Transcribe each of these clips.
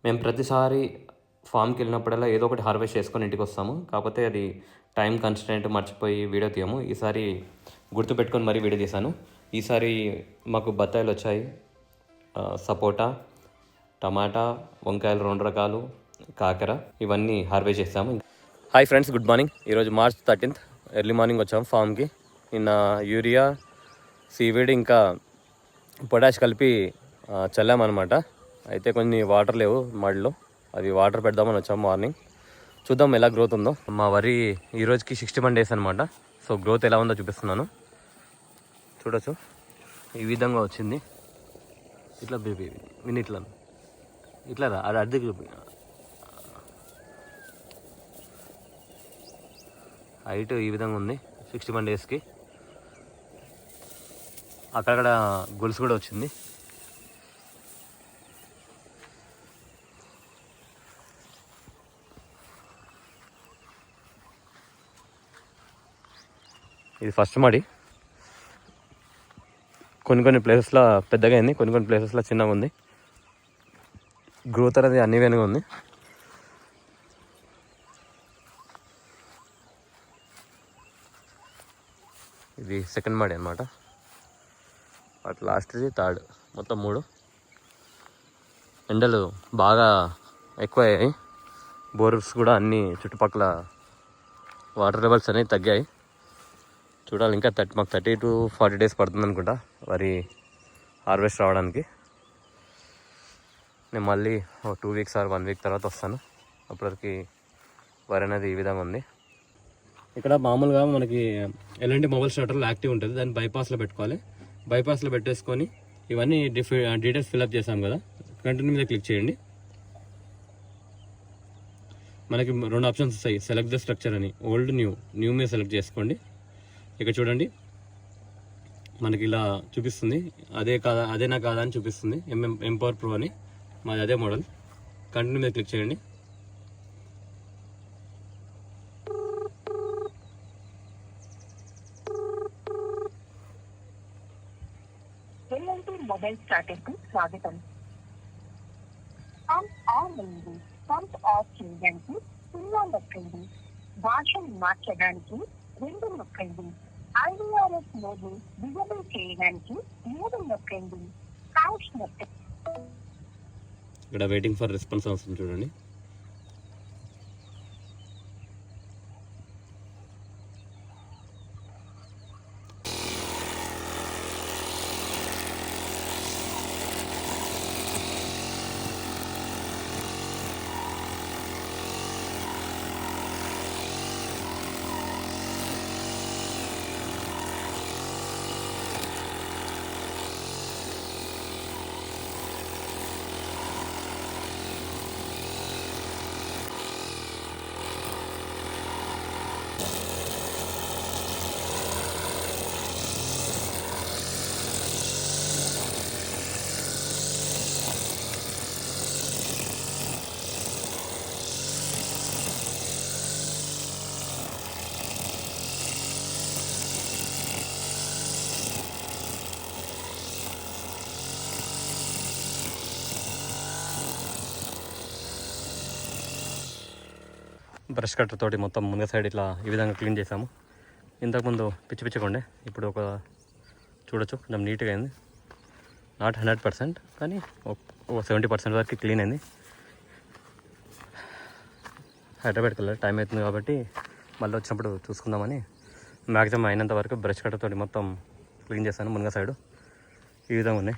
మేము ప్రతిసారి ఫామ్కి వెళ్ళినప్పుడల్లా ఏదో ఒకటి హార్వెస్ట్ చేసుకొని ఇంటికి వస్తాము. కాకపోతే అది టైం కన్స్ట్రెయింట్ మర్చిపోయి వీడియో తీయము. ఈసారి గుర్తుపెట్టుకొని మరీ వీడియో తీశాను. ఈసారి మాకు బత్తాయిలు వచ్చాయి, సపోటా, టమాటా, వంకాయలు 2 రకాలు, కాకర, ఇవన్నీ హార్వెస్ట్ చేస్తాము. Hi friends, good morning. ఈరోజు March 13th ఎర్లీ మార్నింగ్ వచ్చాము ఫామ్కి. నిన్న యూరియా, సీవీడ్ ఇంకా పొటాష్ కలిపి చల్లామన్నమాట. అయితే కొన్ని వాటర్ లేవు మడిలో, అది వాటర్ పెడదామని వచ్చాము మార్నింగ్. చూద్దాం ఎలా గ్రోత్ ఉందో. మా వరి ఈరోజుకి 61 days అనమాట. సో గ్రోత్ ఎలా ఉందో చూపిస్తున్నాను, చూడొచ్చు. ఈ విధంగా వచ్చింది. ఇట్లా బేబీ విని ఇట్లా రా, అది అద్దెకి చూపి. హైట్ ఈ విధంగా ఉంది 61 daysకి. అక్కడక్కడ గొలుసు కూడా వచ్చింది. ఇది ఫస్ట్ మడి. కొన్ని ప్లేసెస్లో పెద్దగా అయింది, కొన్ని ప్లేసెస్లో చిన్నగా ఉంది. గ్రోత్ అనేది అన్ని వేనుగా ఉంది. ఇది సెకండ్ మడి అనమాట. అటు లాస్ట్ది థర్డ్, మొత్తం 3. ఎండలు బాగా ఎక్కువ అయ్యాయి. బోర్స్ కూడా అన్నీ చుట్టుపక్కల వాటర్ లెవెల్స్ అనేవి తగ్గాయి. చూడాలి, ఇంకా మాకు 30 to 40 days పడుతుంది అనుకుంటా వరి హార్వెస్ట్ రావడానికి. నేను మళ్ళీ 2 weeks or 1 week తర్వాత వస్తాను. అప్పటికి వరి అనేది ఈ విధంగా ఉంది. ఇక్కడ మామూలుగా మనకి ఎలాంటి మొబైల్ స్టార్టర్లో యాక్టివ్ ఉంటుంది, దాన్ని బైపాస్లో పెట్టుకోవాలి. బైపాస్లో పెట్టేసుకొని ఇవన్నీ డీటెయిల్స్ ఫిల్అప్ చేసాం కదా, కంటిన్యూ మీద క్లిక్ చేయండి. మనకి 2 ఆప్షన్స్ వస్తాయి, సెలెక్ట్ ద స్ట్రక్చర్ అని. ఓల్డ్, న్యూ మీద సెలెక్ట్ చేసుకోండి. ఇక్కడ చూడండి, మనకి ఇలా చూపిస్తుంది. అదేనా కాదా అని చూపిస్తుంది. ఎంపవర్ ప్రో అని, మాది అదే మోడల్. కంటిన్యూ మీద క్లిక్ చేయండి. మొబైల్ స్టార్టర్కు స్వాగతం. పంప్ ఆన్ అయింది. పంప్ ఆఫ్ చేయడానికి 0 నొక్కండి. భాషను మార్చడానికి 2 నొక్కండి. IVRS మోడ్ డిజేబుల్ చేయడానికి 3 నొక్కండి. కౌచ్ నొక్కండి. ఇక్కడ వెయిటింగ్ ఫర్ రెస్పాన్స్ అవసరం చూడండి. బ్రష్ కట్టర్ తోటి మొత్తం ముందు సైడ్ ఇట్లా ఈ విధంగా క్లీన్ చేసాము. ఇంతకుముందు పిచ్చిగా ఉండే, ఇప్పుడు చూడొచ్చు కొంచెం నీట్గా అయింది. నాట్ 100%, కానీ 70% వరకు క్లీన్ అయింది. హైదరాబాద్కి వెళ్ళాలి, టైం అవుతుంది కాబట్టి మళ్ళీ వచ్చినప్పుడు చూసుకుందామని మ్యాక్సిమం అయినంత వరకు బ్రష్ కట్టర్ తోటి మొత్తం క్లీన్ చేశాను. ముందు సైడు ఈ విధంగా ఉన్నాయి.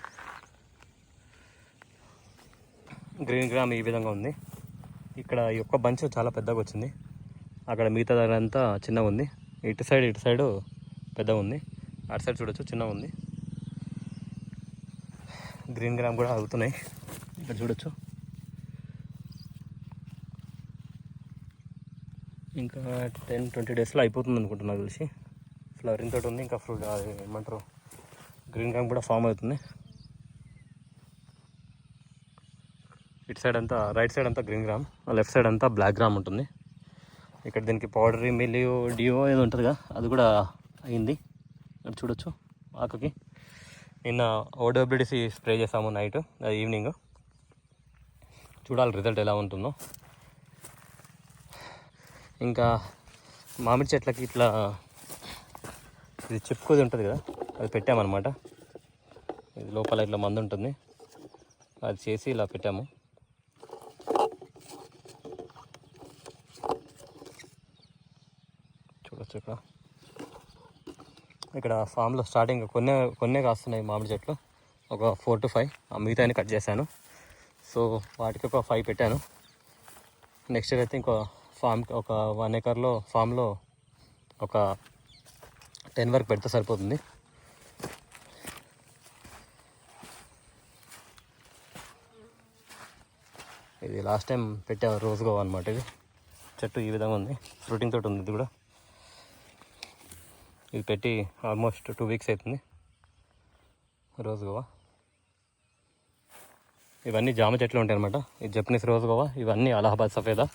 గ్రీన్ గ్రామ్ ఈ విధంగా ఉంది. ఇక్కడ ఈ ఒక్క బంచ్ చాలా పెద్దగా వచ్చింది. అక్కడ మిగతా దగ్గర అంతా చిన్నగా ఉంది. ఇటు సైడు పెద్దగా ఉంది. అటు సైడ్ చూడొచ్చు చిన్నగా ఉంది. గ్రీన్ గ్రామ్ కూడా అవుతున్నాయి, ఇక్కడ చూడొచ్చు. ఇంకా 10-20 daysలో అయిపోతుంది అనుకుంటున్నా తెలిసి. ఫ్లవరింగ్ తోటి ఉంది, ఇంకా ఫ్రూట్ ఏమంటారు గ్రీన్ గ్రామ్ కూడా ఫామ్ అవుతుంది. ఇటు సైడ్ అంతా, రైట్ సైడ్ అంతా గ్రీన్ గ్రామ్, లెఫ్ట్ సైడ్ అంతా బ్లాక్ గ్రామ్ ఉంటుంది. ఇక్కడ దీనికి పౌడరీ డియో ఏదో ఉంటుందిగా, అది కూడా అయింది. ఇక్కడ చూడొచ్చు ఆకుకి. నిన్న OWDC స్ప్రే చేసాము నైట్, అది ఈవినింగ్. చూడాలి రిజల్ట్ ఎలా ఉంటుందో. ఇంకా మామిడి చెట్లకి ఇట్లా ఇది చెప్పుకోది ఉంటుంది కదా, అది పెట్టామన్నమాట. ఇది లోపల ఇట్లా మందు ఉంటుంది, అది చేసి ఇలా పెట్టాము. చూడొచ్చు ఇక్కడ ఫామ్లో స్టార్టింగ్ కొన్నే కాస్తున్నాయి మామిడి చెట్లు, ఒక 4 to 5. మిగతాని కట్ చేశాను. సో వాటికి ఒక 5 పెట్టాను. నెక్స్ట్ ఇయర్ అయితే ఇంకో ఫామ్కి ఒక 1 acre ఫామ్లో ఒక 10 వరకు పెడితే సరిపోతుంది. ఇది లాస్ట్ టైం పెట్టా రోజ్ గోవా అనమాట. ఇది చెట్టు ఈ విధంగా ఉంది, ఫ్రూటింగ్ తోటి ఉంది. ఇది కూడా ఇది పెట్టి ఆల్మోస్ట్ 2 weeks అవుతుంది. రోజ్ గోవా ఇవన్నీ జామ చెట్లు ఉంటాయి అనమాట. ఇది జపనీస్ రోజ్ గోవా, ఇవన్నీ అలహాబాద్ సఫేదా.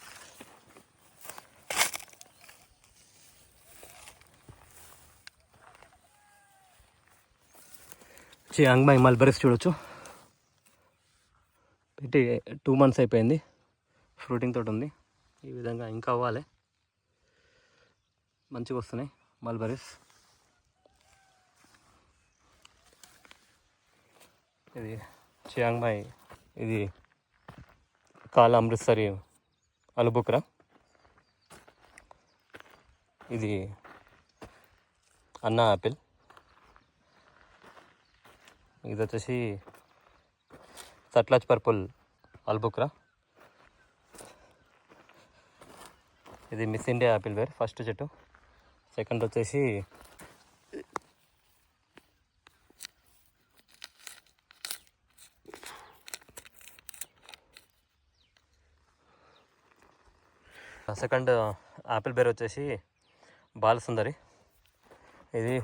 చియాంగ్మాయ్ మల్బరీస్ చూడొచ్చు, పెట్టి 2 months అయిపోయింది. ఫ్రూటింగ్ తోటి ఉంది. ఈ విధంగా ఇంకా అవ్వాలి, మంచిగా వస్తున్నాయి మల్బరీస్. ఇది చియాంగ్మాయ్, ఇది కాలా అమృత్సరి అలుబుక్రా, ఇది అన్నా యాపిల్, ఇది వచ్చేసి సట్లాజ్ పర్పుల్ అల్బుక్రా, ఇది మిస్ ఇండియా యాపిల్ వేర్ ఫస్ట్ చెట్టు. సెకండ్ వచ్చేసి సెకండ్ యాపిల్ బేర్ వచ్చేసి బాలసుందరి, ఇది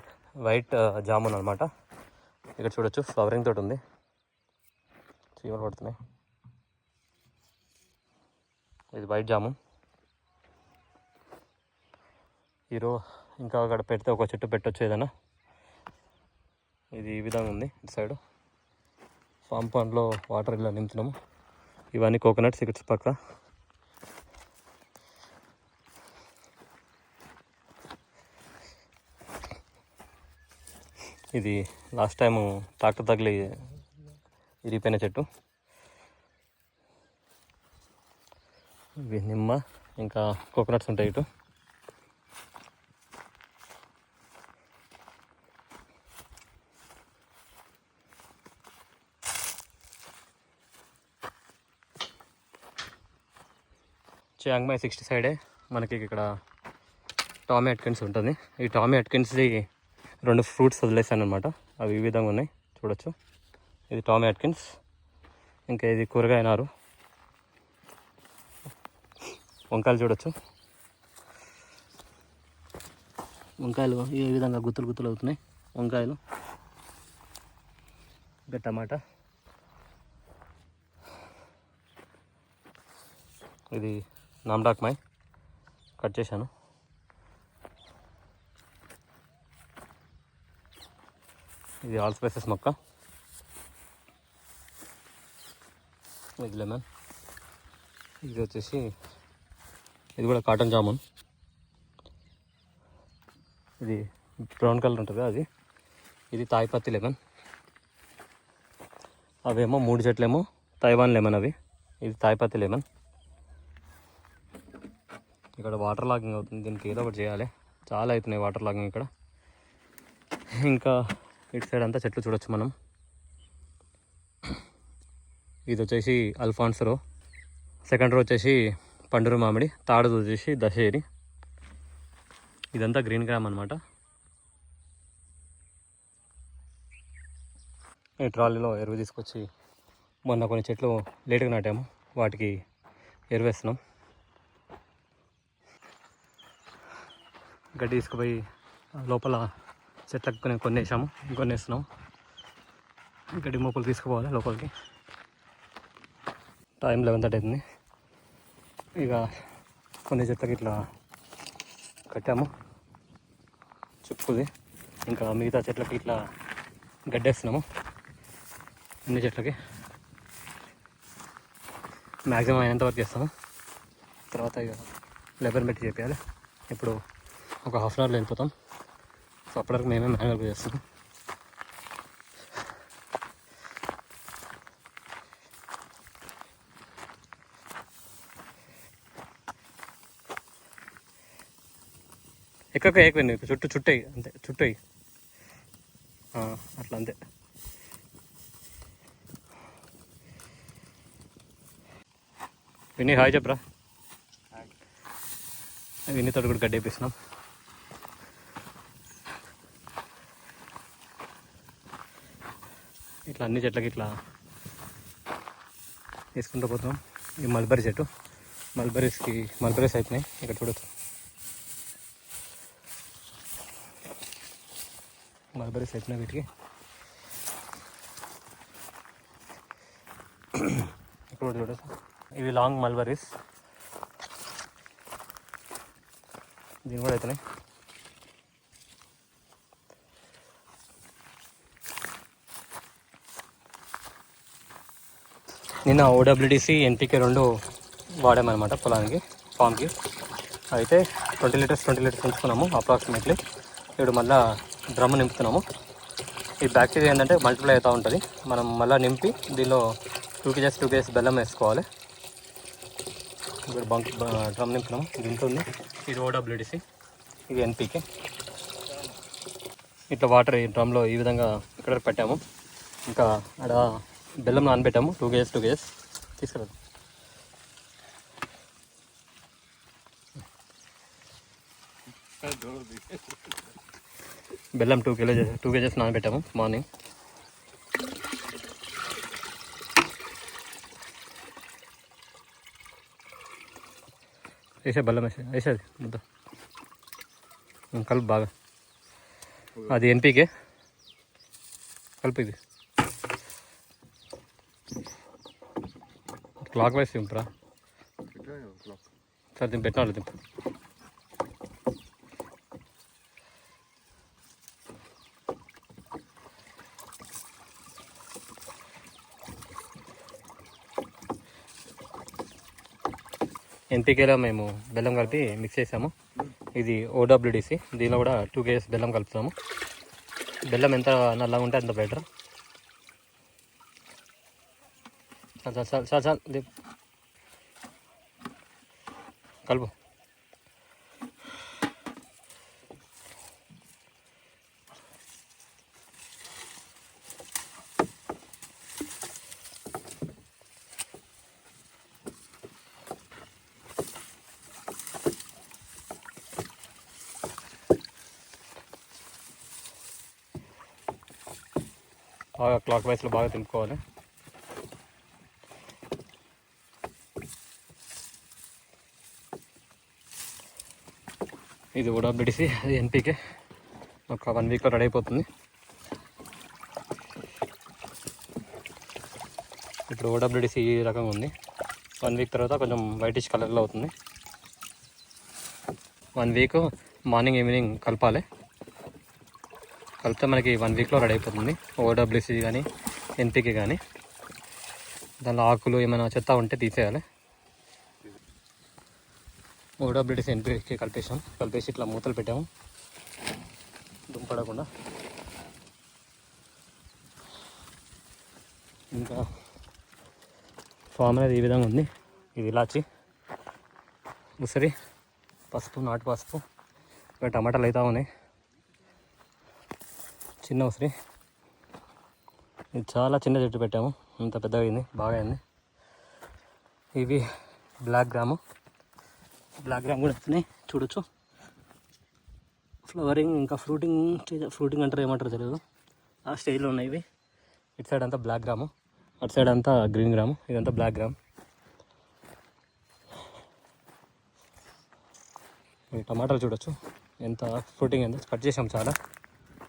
వైట్ జామున్ అనమాట. ఇక్కడ చూడొచ్చు ఫ్లవరింగ్ తోటి ఉంది, చీమలు పడుతున్నాయి. ఇది వైట్ జామున్. ఇంకా అక్కడ పెడితే ఒక చెట్టు పెట్టొచ్చు ఏదైనా. ఇది ఈ విధంగా ఉంది. ఇటు సైడు ఫామ్ పాండ్లో వాటర్ ఇలా నింపుతున్నాము. ఇవన్నీ కోకోనట్స్ ఇక్కడ పక్క. ఇది లాస్ట్ టైము ట్రాక్టర్ తగిలి ఇరిగిపోయిన చెట్టు. ఇవి నిమ్మ, ఇంకా కోకోనట్స్ ఉంటాయి ఇటు. చియాంగ్మాయ్ 60 సైడే మనకి ఇక్కడ టామీ అట్కిన్స్ ఉంటుంది. ఈ టామీ అట్కిన్స్ది 2 ఫ్రూట్స్ వదిలేసాను అనమాట. అవి ఈ విధంగా ఉన్నాయి చూడొచ్చు. ఇది టామీ అట్కిన్స్, ఇంకా ఇది కూరగాయ నారు. వంకాయలు చూడొచ్చు, వంకాయలు ఈ విధంగా గుత్తులు గుత్తులు అవుతున్నాయి వంకాయలు. ఇంకా టమాటా, ఇది నామ్డాక్మాయ్ కట్ చేశాను. ఇది ఆల్ స్పైసెస్ మొక్క, ఇది లెమన్. ఇది వచ్చేసి ఇది కూడా కాటన్ జామున్. ఇది బ్రౌన్ కలర్ ఉంటుంది అది. ఇది తాయిపత్తి లెమన్. అవేమో 3 చెట్లేమో తైవాన్ లెమన్ అవి. ఇది తాయిపత్తి లెమన్. ఇక్కడ వాటర్ లాగింగ్ అవుతుంది, దీనికి ఏదో ఒకటి చేయాలి. చాలా అవుతున్నాయి వాటర్ లాగింగ్ ఇక్కడ. ఇంకా ఇటు సైడ్ అంతా చెట్లు చూడొచ్చు మనం. ఇది వచ్చేసి అల్ఫాన్సరో. సెకండ్ రో వచ్చేసి పండురు మామిడి. థర్డ్ వచ్చేసి దశేరి. ఇదంతా గ్రీన్ గ్రామ్ అనమాట. ఈ ట్రాలీలో ఎరువు తీసుకొచ్చి మొన్న కొన్ని చెట్లు లేటుగా నాటాము, వాటికి ఎరువు వేస్తున్నాం. గడ్డి తీసుకుపోయి లోపల చెట్లకు కొన్ని వేసాము, ఇంకొన్ని వేస్తున్నాం. గడ్డి మోపులు తీసుకుపోవాలి లోపలికి. టైం 11:30 అవుతుంది. ఇక కొన్ని చెట్లకి ఇట్లా కట్టాము చెప్పుది. ఇంకా మిగతా చెట్లకి ఇట్లా గడ్డేస్తున్నాము. అన్ని చెట్లకి మ్యాక్సిమం అయినంత వరకు చేస్తాము. తర్వాత ఇక లేబర్ పెట్టి చేయాలి. ఇప్పుడు ఒక హాఫ్ అన్ అవర్లో వెళ్ళిపోతాం. సో అప్పటివరకు మేమే మ్యాన్యువల్గా చేస్తాం. ఎక్కువ ఎక్కువ చుట్టూ అంతే, చుట్టూ అట్లా అంతే. విన్నీ హాయ్ చెప్పరా. విన్నీతో కూడా గడ్డి వేపిస్తున్నాం. ఇట్లా అన్ని చెట్లకి ఇట్లా వేసుకుంటూ పోతున్నాం. ఈ మల్బరీ చెట్టు, మల్బరీస్ అయిపోయినాయి. ఇక్కడ చూడొచ్చు, మల్బరీస్ అయిపోయినాయి వీటికి. ఇక్కడ చూడొచ్చు, ఇవి లాంగ్ మల్బరీస్. దీని కూడా అవుతున్నాయి. నిన్న ఓడబ్ల్యూడిసి ఎన్పికే 2 వాడామన్నమాట పొలానికి, ఫామ్కి. అయితే 20 లీటర్స్ ఉంచుకున్నాము అప్రాక్సిమేట్లీ. ఇప్పుడు మళ్ళీ డ్రమ్ నింపుతున్నాము. ఈ బ్యాక్టీరియా ఏంటంటే మల్టిప్లై అవుతూ ఉంటుంది. మనం మళ్ళీ నింపి దీనిలో 2 kgs బెల్లం వేసుకోవాలి. ఇప్పుడు డ్రమ్ నింపుతున్నాము. ఇది ఉంటుంది, ఇది ఓడబ్ల్యూడిసి, ఇది ఎన్పికే. ఇట్లా వాటర్ ఈ డ్రమ్లో ఈ విధంగా ఇక్కడ పెట్టాము. ఇంకా అక్కడ బెల్లం నానబెట్టాము 2 kgs తీసుకురాదు. బెల్లం 2 kgs నానబెట్టాము మార్నింగ్. బెల్లం వేసేది ముద్ద కలుపు బాగా. అది ఎన్పికే కలుపు. ఇది క్లాక్ వైజ్ దింపురా. సరే దింపు, పెట్టిన వాళ్ళు దింపు. ఎన్పికేలో మేము బెల్లం కలిపి మిక్స్ చేసాము. ఇది ఓడబ్ల్యూడిసి, దీనిలో కూడా 2 kgs బెల్లం కలుపుతాము. బెల్లం ఎంత నల్లగా ఉంటే అంత బెటర్. చాలు కలుపు. బాగా క్లాక్ వైజ్లో బాగా తింపుకోవాలి. ఇది ఓడబ్ల్యూడిసి, అది ఎన్పికే. ఒక 1 వీక్లో రెడీ అయిపోతుంది. ఇప్పుడు ఓడబ్ల్యూడిసి ఈ రకంగా ఉంది. 1 వీక్ తర్వాత కొంచెం వైటిష్ కలర్లో అవుతుంది. 1 వీక్ మార్నింగ్ ఈవినింగ్ కలపాలి. కలిపితే మనకి 1 వీక్లో రెడీ అయిపోతుంది ఓడబ్ల్యూసి కానీ ఎన్పికే కానీ. దానిలో ఆకులు ఏమైనా చెత్త ఉంటే తీసేయాలి. ఓడబ్ల్యూడిసి ఎన్పికే కలిపేసి ఇట్లా మూతలు పెట్టాము దుంపడకుండా. ఇంకా ఫామ్ అనేది ఈ విధంగా ఉంది. ఇది ఇలాచి, ఉసిరి, పసుపు, నాటు పసుపు. ఇంకా టమాటాలు అవుతా ఉన్నాయి. చిన్న ఉసిరి, ఇది చాలా చిన్న చెట్టు పెట్టాము, ఇంత పెద్దగా అయింది, బాగా అయింది. ఇవి బ్లాక్ గ్రామ్ కూడా వస్తున్నాయి చూడొచ్చు. ఫ్లవరింగ్ ఇంకా ఫ్రూటింగ్ అంటారు, ఏమంటారు తెలియదు, ఆ స్టేజ్లో ఉన్నాయి ఇవి. ఇటు సైడ్ అంతా బ్లాక్ గ్రాము, అటు సైడ్ అంతా గ్రీన్ గ్రాము, ఇదంతా బ్లాక్ గ్రామ్. ఈ టమాటాలు చూడొచ్చు ఎంత ఫ్రూటింగ్ అయిందో. కట్ చేసాం చాలా,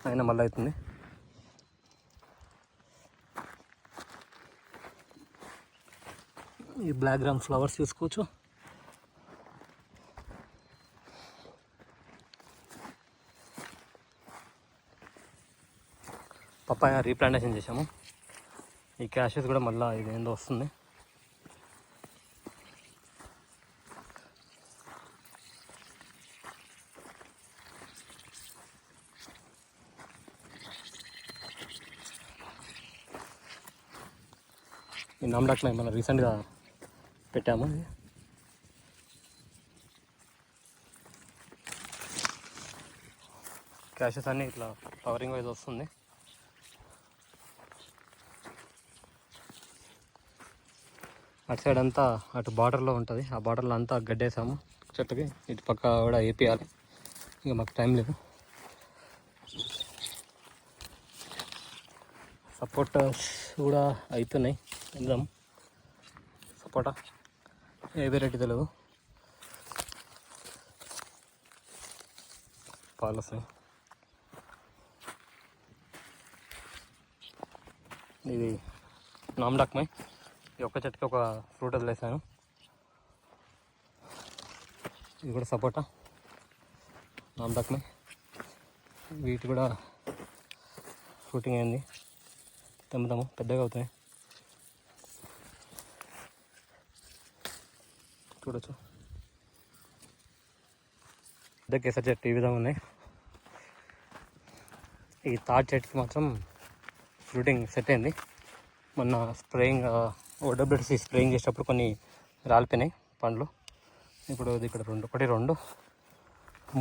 అయినా మళ్ళీ అవుతుంది. ఈ బ్లాక్ గ్రామ్ ఫ్లవర్స్ చూసుకోవచ్చు. పప్పాయ రీప్లాంటేషన్ చేసాము. ఈ క్యాషెస్ కూడా మళ్ళీ ఇది ఏందో వస్తుంది. ఈ నామడాక్లో మనం రీసెంట్గా పెట్టాము. క్యాషెస్ అన్నీ ఇట్లా కవరింగ్ వైజ్ వస్తుంది. అటు సైడ్ అంతా అటు బార్డర్లో ఉంటుంది. ఆ బార్డర్లో అంతా గడ్డేసాము చెట్టుకి. ఇటు పక్క కూడా వేపియాలి. ఇక మాకు టైం లేదు. సపోటాస్ కూడా అవుతున్నాయి. వెళ్దాం. సపోటా ఏ వెరైటీ తెలియదు. పాలు వస్తాయి. ఇది నామడాక్మై. ఈ ఒక్క చెట్టుకి ఒక ఫ్రూట్ వదిలేసాను. ఇది కూడా సపోటా, నామడాక్మై. వీటి కూడా ఫ్రూటింగ్ అయింది. తెమ్ముతాము, పెద్దగా అవుతాయి. చూడొచ్చు. పెద్ద కేసరి చెట్టు ఈ విధంగా ఉన్నాయి. ఈ తాటి చెట్టుకి మాత్రం ఫ్రూటింగ్ సెట్ అయింది. మొన్న స్ప్రేయింగ్ ఓడబ్ల్యూసి స్ప్రేయింగ్ చేసేటప్పుడు కొన్ని రాలిపోయినాయి పండ్లు. ఇప్పుడు ఇక్కడ 2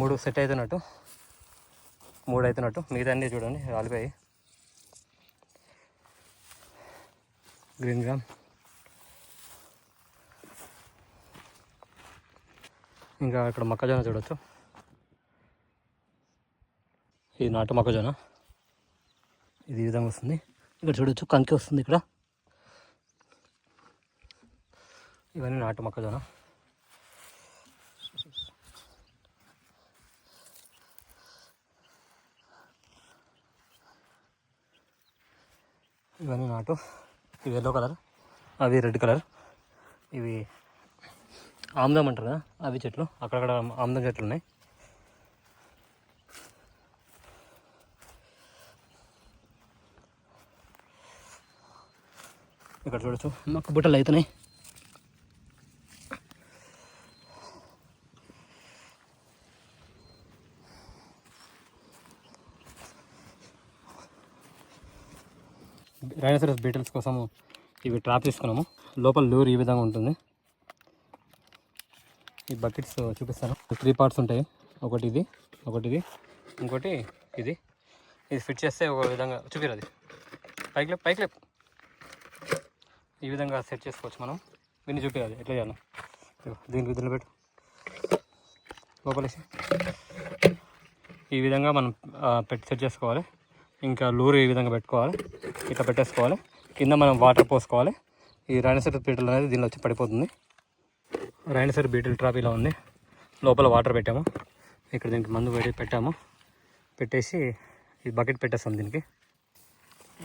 3 సెట్ అవుతున్నట్టు, 3 అవుతున్నట్టు. మిగతా అన్నీ చూడండి రాలిపోయి. Green gram. ఇంకా ఇక్కడ మొక్కజొన్న చూడవచ్చు. ఇది నాటు మొక్కజొన్న. ఇది ఈ విధంగా వస్తుంది. ఇక్కడ చూడవచ్చు కంకి వస్తుంది ఇక్కడ. ఇవన్నీ నాటు మొక్కజొన్న. ఇవన్నీ నాటు. ఇవి ఎల్లో కలర్, అవి రెడ్ కలర్. ఇవి ఆముదం అంటారు కదా, అవి చెట్లు. అక్కడక్కడ ఆముదం చెట్లు ఉన్నాయి. ఇక్కడ చూడొచ్చు మొక్క బుట్టలు అవుతున్నాయి. రైనోసరస్ బీటల్స్ కోసము ఇవి ట్రాప్ తీసుకున్నాము. లోపల లూర్ ఈ విధంగా ఉంటుంది. ఈ బకెట్స్ చూపిస్తాను. 3 పార్ట్స్ ఉంటాయి. ఒకటి ఇది, ఇంకోటి ఇది. ఇది ఫిట్ చేస్తే ఒక విధంగా చూపిరు. అది పైకి లేపు. ఈ విధంగా సెట్ చేసుకోవచ్చు మనం. విని చూపించాలి ఎట్లా చేయాలి. దీనికి విధులు పెట్టు, లోపలేసి ఈ విధంగా మనం పెట్టి సెట్ చేసుకోవాలి. ఇంకా లూరు ఈ విధంగా పెట్టుకోవాలి. ఇట్లా పెట్టేసుకోవాలి. కింద మనం వాటర్ పోసుకోవాలి. ఈ రైనోసరస్ బీటిల్ అనేది దీనిలో వచ్చి పడిపోతుంది. రైనోసరస్ బీటిల్ ట్రాప్ ఇలా ఉంది. లోపల వాటర్ పెట్టాము. ఇక్కడ దీనికి మందు పెట్టాము. పెట్టేసి ఈ బకెట్ పెట్టేస్తాం దీనికి.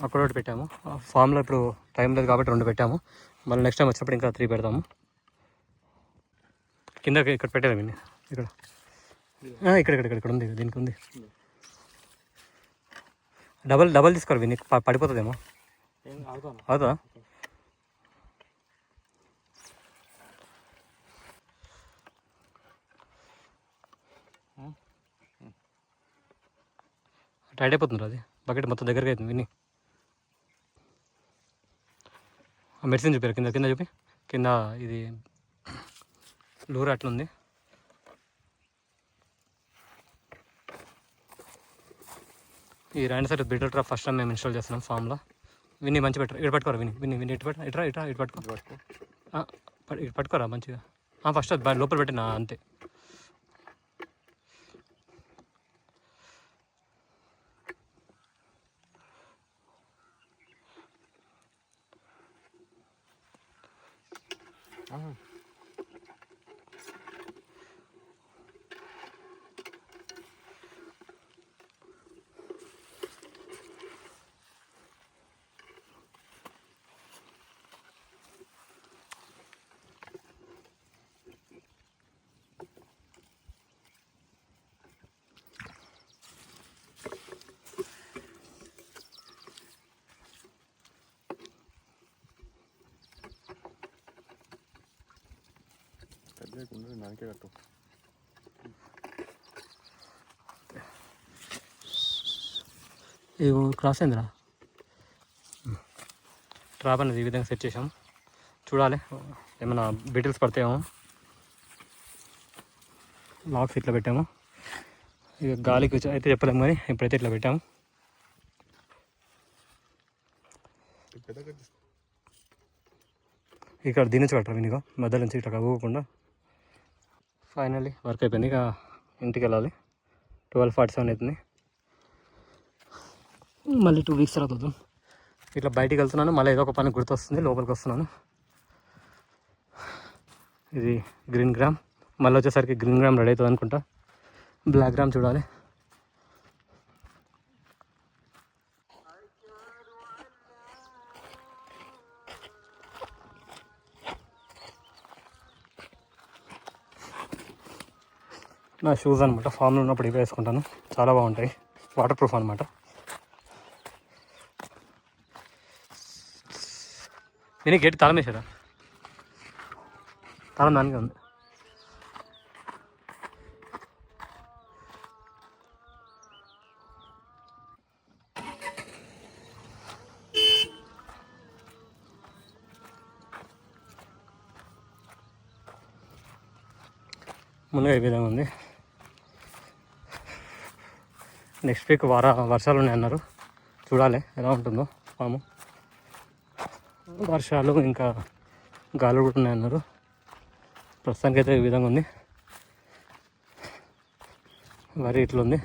అక్కడ ఒకటి పెట్టాము. ఫామ్లో ఇప్పుడు టైం లేదు కాబట్టి 2 పెట్టాము. మళ్ళీ నెక్స్ట్ టైం వచ్చినప్పుడు ఇంకా 3 పెడతాము. కిందకి ఇక్కడ పెట్టేదాం. ఇక్కడ ఉంది. దీనికి ఉంది. డబల్ తీసుకోవాలి. విని పడిపోతుందేమో. అవుతుందా? టైట్ అయిపోతుంది అది. బకెట్ మొత్తం దగ్గరగా అవుతుంది. విని మెడిసిన్ చూపారు. కింద చూపి. కింద ఇది లూర్ అట్లుంది. ఈ rhinoceros beetle trap first time మేము ఇన్స్టాల్ చేస్తున్నాం ఫామ్లో. విని మంచి పెట్టరు. ఇటు పట్టుకోరా. విని ఇటు పట్టుకోరా మంచిగా. ఫస్ట్ అది లోపల పెట్టినా అంతే. నాకే కట్టు. ఇది క్రాస్ అయిందిరా. ట్రాప్ అనేది ఈ విధంగా సెట్ చేసాం. చూడాలి ఏమైనా బీటిల్స్ పడతాయేమో. లాక్స్ ఇట్లా పెట్టాము. ఇక గాలికి అయితే చెప్పలేము కానీ ఇప్పుడైతే ఇట్లా పెట్టాము. ఇక్కడ దీని నుంచి కట్టరా ఇక మధ్య నుంచి ఇట్లా కవ్వకుండా. ఫైనల్లీ వర్క్ అయిపోయింది. ఇక ఇంటికి వెళ్ళాలి. 12:47 అవుతుంది. మళ్ళీ 2 వీక్స్ తర్వాత అవుతుంది. ఇట్లా బయటికి వెళ్తున్నాను, మళ్ళీ ఏదో ఒక పని గుర్తొస్తుంది, లోపలికి వస్తున్నాను. ఇది గ్రీన్ గ్రామ్, మళ్ళీ వచ్చేసరికి గ్రీన్ గ్రామ్ రెడీ అవుతుంది అనుకుంటా. బ్లాక్ గ్రామ్ చూడాలి. నా షూస్ అనమాట, ఫామ్లో ఉన్నప్పుడు ఇవి వేసుకుంటాను, చాలా బాగుంటాయి, వాటర్ ప్రూఫ్ అనమాట. నేను గేట్ తాళం వేసారా? తాళం దానికే ఉంది. ముందుగా ఈ విధంగా ఉంది. నెక్స్ట్ వీక్ వర్షాలు ఉన్నాయన్నారు, చూడాలి ఎలా ఉంటుందో ఫాము. వర్షాలు ఇంకా గాలులు కూడా ఉన్నాయన్నారు. ప్రస్తుతానికి అయితే ఈ విధంగా ఉంది. వరి ఇట్లా ఉంది.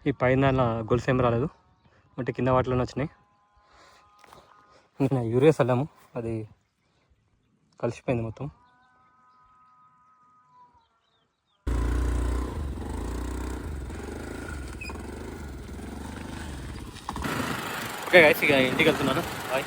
ఈ పైన గొలుసు ఏం రాలేదు, అంటే కింద వాటిలోనే వచ్చినాయి. ఇంకా యూరియా చల్లాము, అది కలిసిపోయింది మొత్తం. ఓకే గైస్, ఇక ఇంటికి వెళ్తున్నాను. బాయ్.